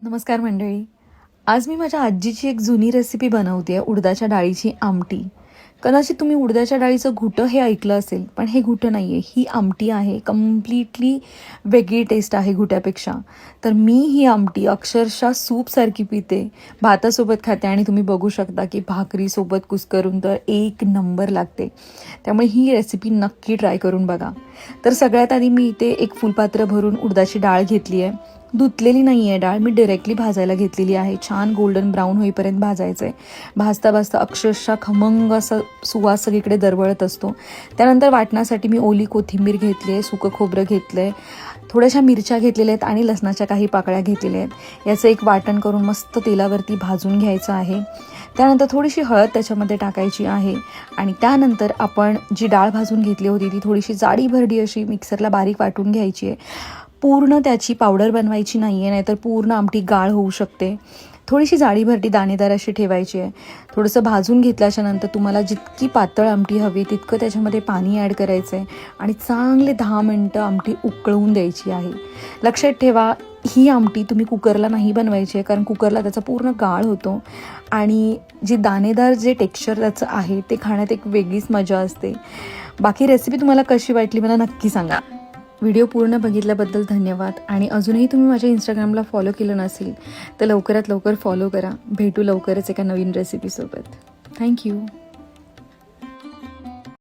नमस्कार मंडळी. आज मी माझ्या आजीची एक जुनी रेसिपी बनवते, उडदाच्या डाळीची आमटी. कदाचित तुम्ही उडदाच्या डाळीचं घुटं हे ऐकलं असेल, पण हे घुटं नाही आहे, ही आमटी आहे. कम्प्लिटली वेगळी टेस्ट आहे घुट्यापेक्षा. तर मी ही आमटी अक्षरशः सूपसारखी पिते, भातासोबत खाते आणि तुम्ही बघू शकता की भाकरीसोबत कुस्करून तर एक नंबर लागते. त्यामुळे ही रेसिपी नक्की ट्राय करून बघा. तर सगळ्यात आधी मी इथे एक फुलपात्र भरून उडदाची डाळ घेतली आहे. धुतलेली नाही आहे डाळ, मी डायरेक्टली भाजायला घेतलेली आहे. छान गोल्डन ब्राऊन होईपर्यंत भाजायचं आहे. भाजता भाजता अक्षरशः खमंग असं सुवास सगळीकडे दरवळत असतो. त्यानंतर वाटण्यासाठी मी ओली कोथिंबीर घेतली आहे, सुकं खोबरं घेतलं आहे, थोड्याशा मिरच्या घेतलेल्या आहेत आणि लसणाच्या काही पाकळ्या घेतलेल्या आहेत. याचं एक वाटण करून मस्त तेलावरती भाजून घ्यायचं आहे. त्यानंतर थोडीशी हळद त्याच्यामध्ये टाकायची आहे आणि त्यानंतर आपण जी डाळ भाजून घेतली होती ती थोडीशी जाडी भरडी अशी मिक्सरला बारीक वाटून घ्यायची आहे. पूर्ण त्याची पावडर बनवायची नाही आहे, नाहीतर पूर्ण आमटी गाळ होऊ शकते. थोडीशी जाडी भरडी दाणेदार अशी ठेवायची आहे. थोडंसं भाजून घेतल्याच्यानंतर तुम्हाला जितकी पातळ आमटी हवी तितकं त्याच्यामध्ये पाणी ॲड करायचं आहे आणि चांगले 10 मिनटं आमटी उकळवून द्यायची आहे. लक्षात ठेवा, ही आमटी तुम्ही कुकरला नाही बनवायची आहे, कारण कुकरला त्याचा पूर्ण गाळ होतो आणि जी दाणेदार जे टेक्स्चर त्याचं आहे ते खाण्यात एक वेगळीच मजा असते. बाकी रेसिपी तुम्हाला कशी वाटली मला नक्की सांगा. व्हिडिओ पूर्ण बघितल्याबद्दल धन्यवाद आणि अजूनही तुम्ही माझ्या इंस्टाग्रामला फॉलो केलं नसेल तर लवकरात लवकर फॉलो करा. भेटू लवकरच एका नवीन रेसिपीसोबत. थँक्यू.